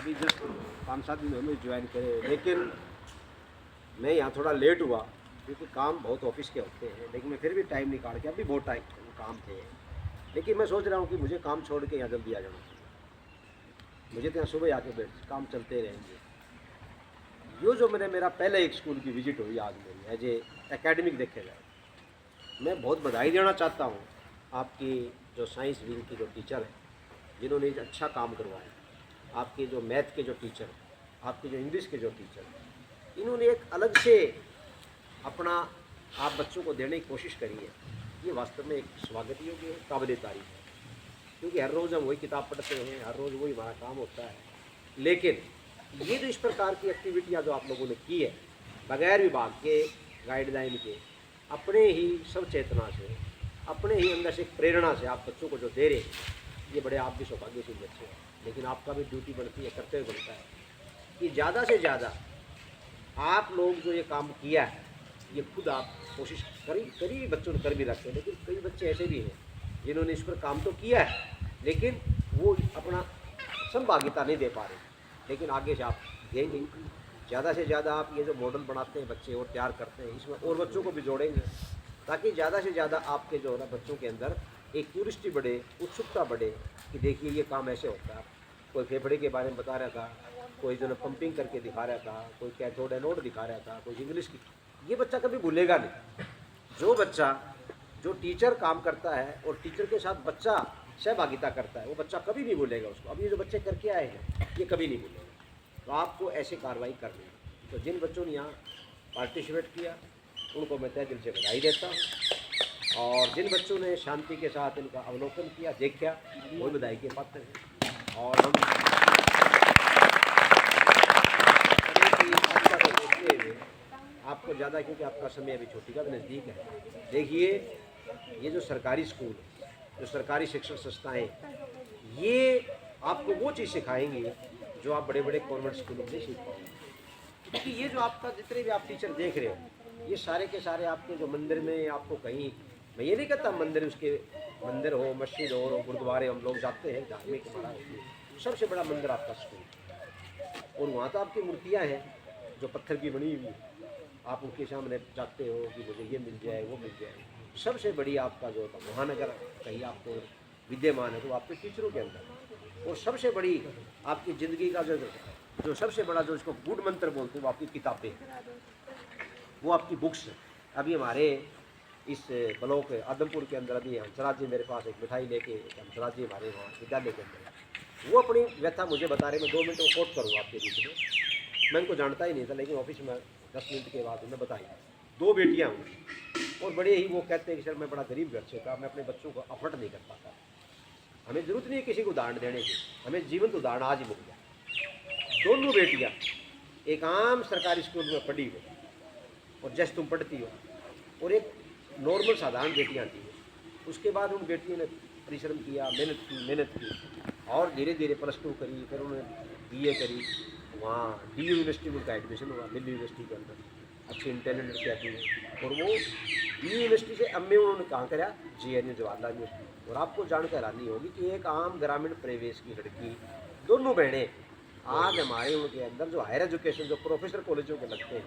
अभी जस्ट 5-7 दिन में ज्वाइन करे, लेकिन मैं यहाँ थोड़ा लेट हुआ क्योंकि काम बहुत ऑफिस के होते हैं, लेकिन मैं फिर भी टाइम निकाल के, अभी बहुत टाइम काम थे, लेकिन मैं सोच रहा हूँ कि मुझे काम छोड़ के यहाँ जल्दी आ जाना चाहिए। मुझे तो यहाँ सुबह आके बैठ काम चलते रहेंगे। यो जो मेरा पहले एक स्कूल की विजिट हुई आज मेरी एज ए एकेडमिक देखे जाए, मैं बहुत बधाई देना चाहता हूँ आपकी जो साइंस विंग की जो टीचर है, जिन्होंने एक अच्छा काम करवाया, आपके जो मैथ के जो टीचर हैं, आपके जो इंग्लिश के जो टीचर हैं, इन्होंने एक अलग से अपना आप बच्चों को देने की कोशिश करी है। ये वास्तव में एक स्वागत योग्य है, काबिल तारीफ है, क्योंकि हर रोज़ हम वही किताब पढ़ते हैं, हर रोज़ वही हमारा काम होता है। लेकिन ये जो इस प्रकार की एक्टिविटियाँ जो आप लोगों ने की है, बगैर विभाग के गाइडलाइन के, अपने ही सब चेतना से, अपने ही अंदर से एक प्रेरणा से आप बच्चों को जो दे रहे हैं, ये बड़े आप भी सौभाग्यशील बच्चे हैं। लेकिन आपका भी ड्यूटी बनती है, कर्तव्य बनता है कि ज़्यादा से ज़्यादा आप लोग जो ये काम किया है, ये खुद आप कोशिश करी बच्चों ने कर भी रखते हैं। लेकिन कई बच्चे ऐसे भी हैं जिन्होंने इस पर काम तो किया है, लेकिन वो अपना सहभागिता नहीं दे पा रहे। लेकिन आगे से आप देंगे, ज़्यादा से ज़्यादा आप ये जो मॉडल बनाते हैं बच्चे और तैयार करते हैं, इसमें और बच्चों को भी जोड़ेंगे, ताकि ज़्यादा से ज़्यादा आपके जो है ना बच्चों के अंदर एक क्यूरियोसिटी बढ़े, उत्सुकता बढ़े कि देखिए ये काम ऐसे होता है। कोई फेफड़े के बारे में बता रहा था, कोई जो है पंपिंग करके दिखा रहा था, कोई कैथोड एनोड दिखा रहा था, कोई इंग्लिश की। ये बच्चा कभी भूलेगा नहीं। जो बच्चा जो टीचर काम करता है और टीचर के साथ बच्चा सहभागिता करता है, वो बच्चा कभी नहीं भूलेगा उसको। अब ये जो बच्चे करके आए हैं, ये कभी नहीं भूलेगा। तो आपको ऐसे कार्रवाई करनी है। तो जिन बच्चों ने यहाँ पार्टिसिपेट किया, उनको मैं तहे दिल से बधाई देता हूँ, और जिन बच्चों ने शांति के साथ इनका अवलोकन किया, देखा, वो बधाई के पात्र हैं। और हम देखते हुए आपको ज़्यादा, क्योंकि आपका समय अभी छुट्टी का भी नज़दीक है, देखिए ये जो सरकारी स्कूल, जो सरकारी शिक्षण संस्थाएँ, ये आपको वो चीज़ सिखाएंगी जो आप बड़े बड़े कॉन्वेंट स्कूलों में सीख पाओगे। क्योंकि ये जो आपका जितने भी आप टीचर देख रहे हो, ये सारे के सारे आपके जो मंदिर में आपको कहीं, मैं ये नहीं कहता मंदिर उसके मंदिर हो, मस्जिद हो, गुरुद्वारे हम लोग जाते हैं, धार्मिक हमारा सबसे बड़ा मंदिर आपका स्कूल। और वहाँ तो आपकी मूर्तियाँ हैं जो पत्थर की बनी हुई, आप उनके सामने जाते हो कि मुझे ये मिल जाए, वो मिल जाए। सबसे बड़ी आपका जो महानगर कहीं आपको विद्यमान है तो आपके टीचरों के अंदर। और सबसे बड़ी आपकी ज़िंदगी का जो सबसे बड़ा जो इसको गुड मंत्र बोलते हैं, वो आपकी किताबें, वो आपकी बुक्स। अभी हमारे इस ब्लॉक आदमपुर के अंदर अभी हंसराज जी मेरे पास एक मिठाई लेके, हंसराज जी हमारे वहाँ विद्यालय के अंदर, वो अपनी व्यथा मुझे बता रहे। मैं 2 मिनट को कोट करूँगा आपके बीच में। मैं उनको जानता ही नहीं था, लेकिन ऑफिस में 10 मिनट के बाद उन्हें बताई। 2 बेटियाँ हुई और बड़े ही वो कहते हैं कि सर मैं बड़ा गरीब घर से था, मैं अपने बच्चों को अफोर्ड नहीं कर पाता। हमें ज़रूरत नहीं है किसी को उदाहरण देने की, हमें जीवंत उदाहरण आज ही मिल गया। दोनों बेटियाँ एक आम सरकारी स्कूल में पढ़ी हो, और जैसे तुम पढ़ती हो, और एक नॉर्मल साधारण बेटियाँ थी। उसके बाद उन बेटियों ने परिश्रम किया, मेहनत की, और धीरे धीरे +2 करी, फिर उन्होंने BA करी। वहाँ डी यूनिवर्सिटी में उनका एडमिशन हुआ, दिल्ली यूनिवर्सिटी के अंदर, अच्छी इंटेलिजेंट लड़कियाँ थी। और वो डी यूनिवर्सिटी से एमए उन्होंने कहाँ करा, JNU जवाहरलाल यूनिवर्सिटी। और आपको जानकर हैरानी होगी कि एक आम ग्रामीण परिवेश की लड़की, दोनों बहनें आज हमारे उनके अंदर जो हायर एजुकेशन जो प्रोफेसर कॉलेजों के लगते हैं,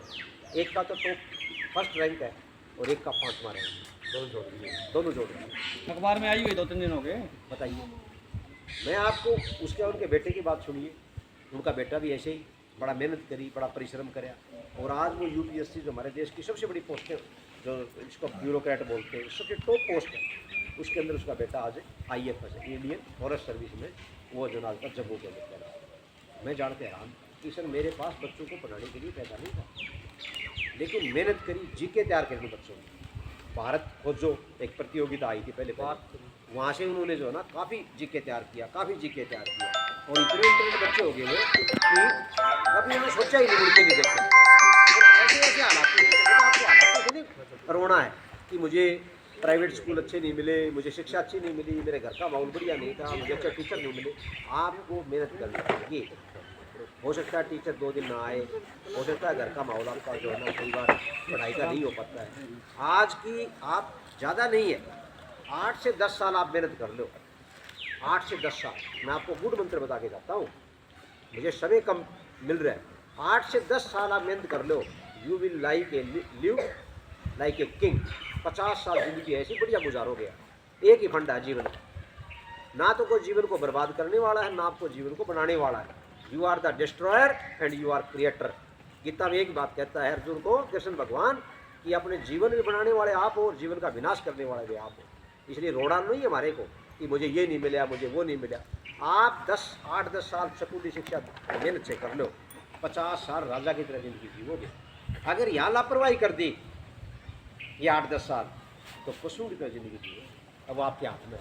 एक का तो टॉप 1st रैंक है और एक का 5वां रैंक है। दोनों जोड़ दिए। अखबार में आई हुई 2-3 दिन हो गए। बताइए, मैं आपको उसके उनके बेटे की बात सुनिए। उनका बेटा भी ऐसे ही बड़ा मेहनत करी, बड़ा परिश्रम कराया, और आज वो UPSC जो हमारे देश की सबसे बड़ी पोस्ट है, जो इसको ब्यूरोक्रेट बोलते हैं, सबसे टॉप पोस्ट है, उसके अंदर उसका बेटा आज IFS है, इंडियन फॉरेस्ट सर्विस में, वो जो आज तक जम्मू के अंदर कर रहा है। मैं जानते हैरान कि सर मेरे पास बच्चों को पढ़ाने के लिए पैसा नहीं था, लेकिन मेहनत करी, GK तैयार करने बच्चों को। भारत खोजो एक प्रतियोगिता आई थी पहले, वहाँ से उन्होंने जो है ना काफ़ी GK तैयार किया, और इतने इंटेलिजेंट बच्चे हो गए वो कि कभी उन्होंने सोचा ही नहीं, मुड़ के नहीं देखा। ऐसे ऐसे हालात नहीं रोना है कि मुझे प्राइवेट स्कूल अच्छे नहीं मिले, मुझे शिक्षा अच्छी नहीं मिली, मेरे घर का माहौल बढ़िया नहीं था, मुझे अच्छा टीचर नहीं मिले। आपको मेहनत करनी चाहिए। हो सकता है टीचर 2 दिन ना आए, हो सकता है घर का माहौल आपका जो है ना कई बार पढ़ाई का नहीं हो पाता है। आज की आप ज़्यादा नहीं है, 8 से 10 साल आप मेहनत कर लो, 8 से 10 साल। मैं आपको गुड मंत्र बता के जाता हूँ, मुझे समय कम मिल रहा है। 8 से 10 साल आप मेहनत कर लो, you will live like a king. 50 साल जिंदगी ऐसी बढ़िया गुजारोगे। एक ही फंडा है जीवन का, ना तो कोई जीवन को बर्बाद करने वाला है, ना आपको जीवन को बनाने वाला है। You are the destroyer and you are creator. Gita में एक बात कहता है अर्जुन को कृष्ण भगवान कि अपने जीवन भी बनाने वाले आप हो और जीवन का विनाश करने वाले भी आप हो। इसलिए रोड़ा नहीं है हमारे को कि मुझे ये नहीं मिला, मुझे वो नहीं मिला। आप 8-10 साल स्कूली शिक्षा मेहनत से कर लो, 50 साल राजा की तरह जिंदगी जीवोगे। अगर यहाँ लापरवाही कर दी ये 8-10 साल, तो पशु की तरह जिंदगी जीवो। अब आपके हाथ में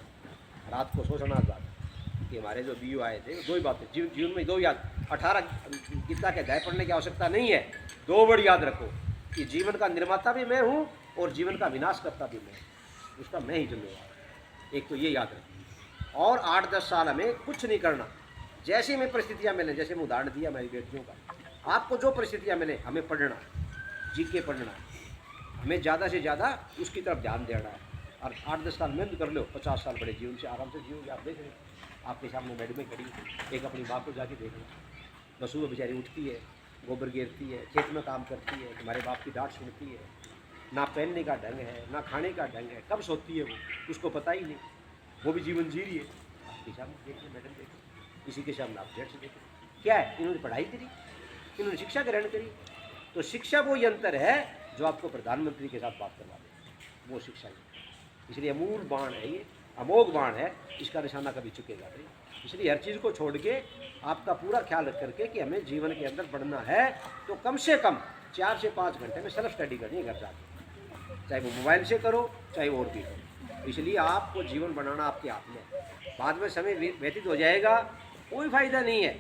रात को सोचना बात कि हमारे जो बीयू आए थे, दो ही बातें जीवन में, दो याद। 18 गीता के अध्याय पढ़ने की आवश्यकता नहीं है, दो वर्ड याद रखो कि जीवन का निर्माता भी मैं हूँ और जीवन का विनाश करता भी मैं, उसका मैं ही जिम्मेवार। एक तो ये याद रखिए। और 8-10 साल हमें कुछ नहीं करना, जैसे हमें परिस्थितियाँ मिलें, जैसे मैं उदाहरण दिया मेरी बेटियों का, आपको जो परिस्थितियाँ मिलें हमें पढ़ना, जी के पढ़ना, हमें ज़्यादा से ज़्यादा उसकी तरफ ध्यान देना है। और 8-10 साल मेहनत कर लो, 50 साल बड़े जीवन से आराम से जियोगे। आप देख रहे आपके सामने बेड में खड़ी, एक अपनी माँ को जाके देख लो, सुबह बेचारी उठती है, गोबर गिरती है, खेत में काम करती है, तुम्हारे बाप की डांट सुनती है, ना पहनने का ढंग है, ना खाने का ढंग है, कब सोती है वो उसको पता ही नहीं, वो भी जीवन जी रही है। आपके सामने देख लो, मैडम देखो, इसी के सामने आप जेट से देखो, क्या है, इन्होंने पढ़ाई करी, इन्होंने शिक्षा ग्रहण करी। तो शिक्षा वो यंत्र है जो आपको प्रधानमंत्री के साथ बात करवा दे, वो शिक्षा है। इसलिए अमूल बाण है ये, अमोघ बाण है, इसका निशाना कभी चुकेगा नहीं। इसलिए हर चीज़ को छोड़ के आपका पूरा ख्याल रख करके कि हमें जीवन के अंदर बढ़ना है, तो कम से कम 4 से 5 घंटे में सेल्फ स्टडी करनी है घर जाके, चाहे वो मोबाइल से करो चाहे और भी करो। इसलिए आपको जीवन बनाना आपके हाथ में, बाद में समय व्यतीत हो जाएगा, कोई फायदा नहीं है।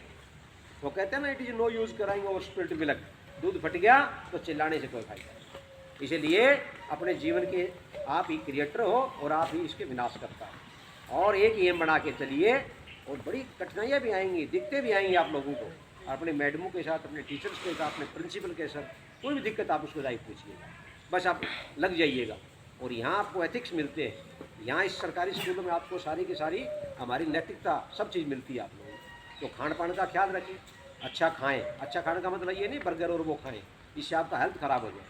वो कहते हैं ना, इट इज़ नो यूज़ कराएंगे और स्पिल्ट मिल्क, दूध फट गया तो चिल्लाने से कोई फायदा नहीं। इसलिए अपने जीवन के आप ही क्रिएटर हो और आप ही इसके विनाश करता है। और एक एम बना के चलिए, और बड़ी कठिनाइयाँ भी आएंगी, दिक्कतें भी आएंगी आप लोगों को, अपने मैडमों के साथ, अपने टीचर्स के साथ, अपने प्रिंसिपल के साथ, कोई भी दिक्कत आप उसको जाके पूछिएगा, बस आप लग जाइएगा। और यहाँ आपको एथिक्स मिलते हैं, यहाँ इस सरकारी स्कूलों में आपको सारी की सारी हमारी नैतिकता सब चीज़ मिलती है आप लोगों को। तो खान पान का ख्याल रखें, अच्छा खाएँ। अच्छा खाने का मतलब ये नहीं बर्गर और वो खाएँ, इससे आपका हेल्थ ख़राब हो जाए,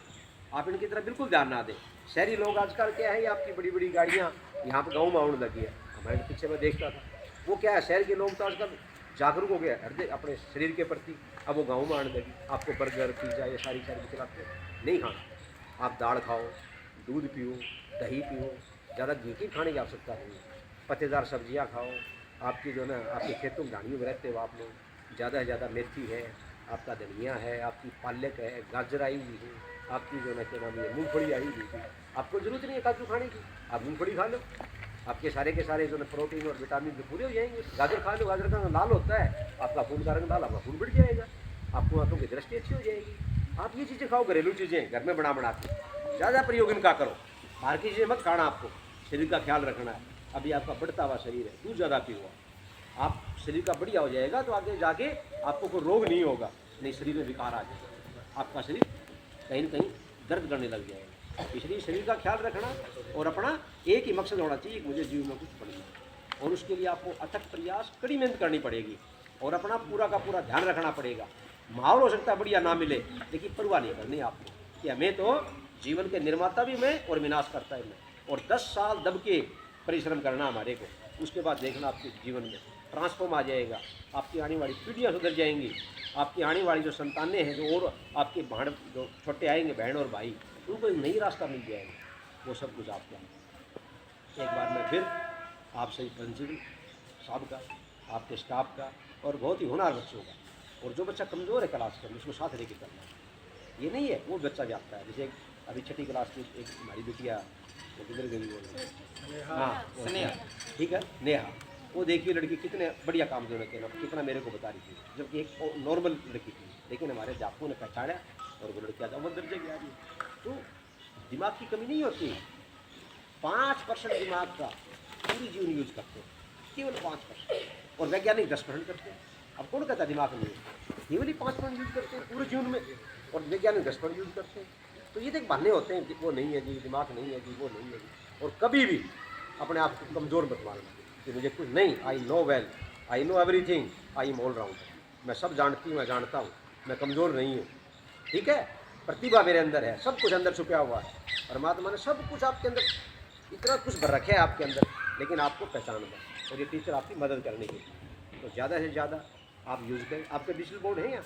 आप इनकी तरफ बिल्कुल ध्यान ना दें। शहरी लोग आजकल क्या है, आपकी बड़ी बड़ी गाड़ियाँ यहाँ पर गाँव में आने लगी है, हमारे पीछे मैं देखता था, वो क्या है, शहर के लोग तो आजकल जागरूक हो गए हृदय अपने शरीर के प्रति, अब वो गाँव में आने लगी। आपको बर्गर पिज़्ज़ा ये सारी खिलाते नहीं खाना, आप दाल खाओ, दूध पियो, दही पियो, ज़्यादा घी की खाने की आवश्यकता नहीं है। पत्तेदार सब्जियाँ खाओ, आपकी जो ना आपके खेतों में झाड़ियों में रहते हो आप लोग, ज़्यादा से ज़्यादा मेथी है, आपका धनिया है, आपकी पालक है, गाजर आई हुई है, आपकी जो ना क्या नाम है मूँगफली आई हुई है। आपको ज़रूरत नहीं है काजू खाने की, आप मूँगफली खा लो, आपके सारे के सारे जो ना प्रोटीन और विटामिन भी पूरे हो जाएंगे। गाजर खा लो, गाजर का रंग लाल होता है, आपका खून का रंग लाल, आपका खून बढ़ जाएगा, आपको आंखों की दृष्टि अच्छी हो जाएगी। आप ये चीज़ें खाओ, घरेलू चीज़ें घर में बना के, ज़्यादा प्रयोग इनका करो, बाहर की चीज़ें मत खाना। आपको शरीर का ख्याल रखना है, अभी आपका बढ़ता हुआ शरीर है, दूध ज़्यादा पियो, आप शरीर का बढ़िया हो जाएगा तो आगे जाके आपको कोई रोग नहीं होगा, नहीं शरीर में विकार आ जाएगा, आपका शरीर कहीं ना कहीं दर्द करने लग जाएगा। इसलिए शरीर का ख्याल रखना और अपना एक ही मकसद होना चाहिए कि मुझे जीवन में कुछ बढ़ना, और उसके लिए आपको अथक प्रयास, कड़ी मेहनत करनी पड़ेगी और अपना पूरा का पूरा ध्यान रखना पड़ेगा। माहौल हो सकता है बढ़िया ना मिले, लेकिन परवाह नहीं करनी आपको कि हमें तो जीवन के निर्माता भी मैं और विनाश करता है मैं, और 10 साल दब के परिश्रम करना हमारे को, उसके बाद देखना आपके जीवन में ट्रांसफॉर्म आ जाएगा, आपकी आने वाली पीढ़ियाँ सुधर जाएंगी, आपकी आने वाली जो संतानें हैं, जो और आपके भाण जो छोटे आएंगे बहन और भाई, उनको एक नई रास्ता मिल जाएगा, वो सब कुछ आपका। एक बार मैं फिर आप सही प्रिंसिपल साहब का, आपके स्टाफ का और बहुत ही होनहार बच्चों का, और जो बच्चा कमज़ोर है क्लास में उसको साथ लेके करना है। ये नहीं है वो बच्चा जाता है, जैसे अभी 6ठी क्लास की एक हमारी बिटिया वो किधर गई वो, हाँ नेहा, ठीक है नेहा, वो देखिए लड़की कितने बढ़िया काम देने के ना कितना मेरे को बता रही थी, जबकि एक नॉर्मल लड़की थी, लेकिन हमारे जापू ने पहचाना और वो लड़की अव्वल दर्जे की आ रही है। तो दिमाग की कमी नहीं होती, 5% दिमाग का पूरी जीवन यूज करते हैं, केवल 5%, और वैज्ञानिक 10% करते हैं। अब कौन कहता दिमाग नहीं है, केवल ही 5% यूज करते हैं पूरे जीवन में, और वैज्ञानिक 10% यूज करते हैं। तो ये देख बहाने होते हैं कि वो नहीं है जी, दिमाग नहीं है जी, वो नहीं है जी, और कभी भी अपने आप को कमज़ोर मत मानना कि मुझे कुछ नहीं, I know well, I know everything, I am all round. मैं सब जानती हूँ, मैं जानता हूँ, मैं कमज़ोर नहीं हूँ, ठीक है। प्रतिभा मेरे अंदर है, सब कुछ अंदर छुपा हुआ है। परमात्मा ने सब कुछ आपके अंदर इतना कुछ भर रखे है आपके अंदर, लेकिन आपको पहचानना है। और ये टीचर आपकी मदद करने के लिए, तो ज़्यादा से ज़्यादा आप यूज़ करें। आपके डिजिटल बोर्ड हैं यहाँ,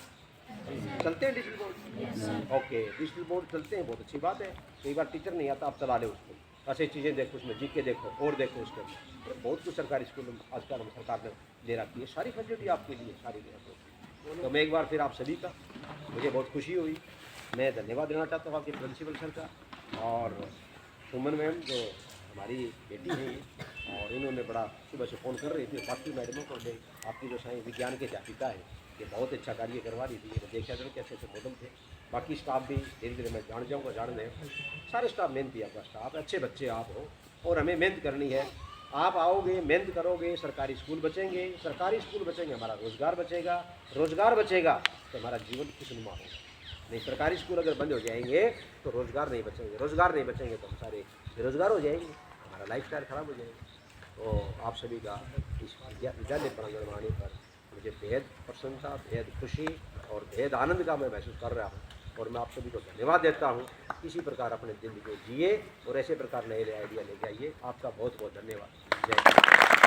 चलते हैं digital board? Okay, digital board चलते हैं, बहुत अच्छी बात है। कई बार टीचर नहीं आता, आप चला ले उसको, ऐसी चीज़ें देखो, उसमें जीके देखो और देखो उसके अंदर। बहुत कुछ सरकारी स्कूल में आजकल हम सरकार ने दे रखी है, सारी फैसिलिटी आपके लिए सारी दे रखी है। तो मैं एक बार फिर आप सभी का, मुझे बहुत खुशी हुई, मैं धन्यवाद देना चाहता हूँ आपके प्रिंसिपल सर का, और सुमन मैम जो हमारी बेटी है ये, और इन्होंने बड़ा सुबह से फ़ोन कर रही थी। बाकी मैडमों को आपकी जो साइंस विज्ञान के अध्यापिका है, ये बहुत अच्छा कार्य करवा रही थी। ये देखा जाए कैसे ऐसे मॉडल थे। बाकी स्टाफ भी धीरे धीरे मैं जान जाऊँगा, जान लें। सारे स्टाफ मेहनती, आपका स्टाफ अच्छे बच्चे आप हो, और हमें मेहनत करनी है। आप आओगे, मेहनत करोगे, सरकारी स्कूल बचेंगे, सरकारी स्कूल बचेंगे, हमारा रोज़गार बचेगा, रोज़गार बचेगा तो हमारा जीवन खुशनुमा होगा। नहीं, सरकारी स्कूल अगर बंद हो जाएंगे तो रोज़गार नहीं बचेंगे, रोज़गार नहीं बचेंगे तो हम सारे बेरोज़गार हो जाएंगे, हमारा लाइफस्टाइल ख़राब हो जाएगा। तो आप सभी का इस विद्यालय प्रांगण में आने पर मुझे बेहद प्रसन्नता, बेहद खुशी और बेहद आनंद का मैं महसूस कर रहा हूँ, और मैं आप सभी को धन्यवाद देता हूँ। इसी प्रकार अपने ज़िंदगी को जिए और ऐसे प्रकार नए नए आइडिया लेके आइए। आपका बहुत बहुत धन्यवाद। जय हिंद।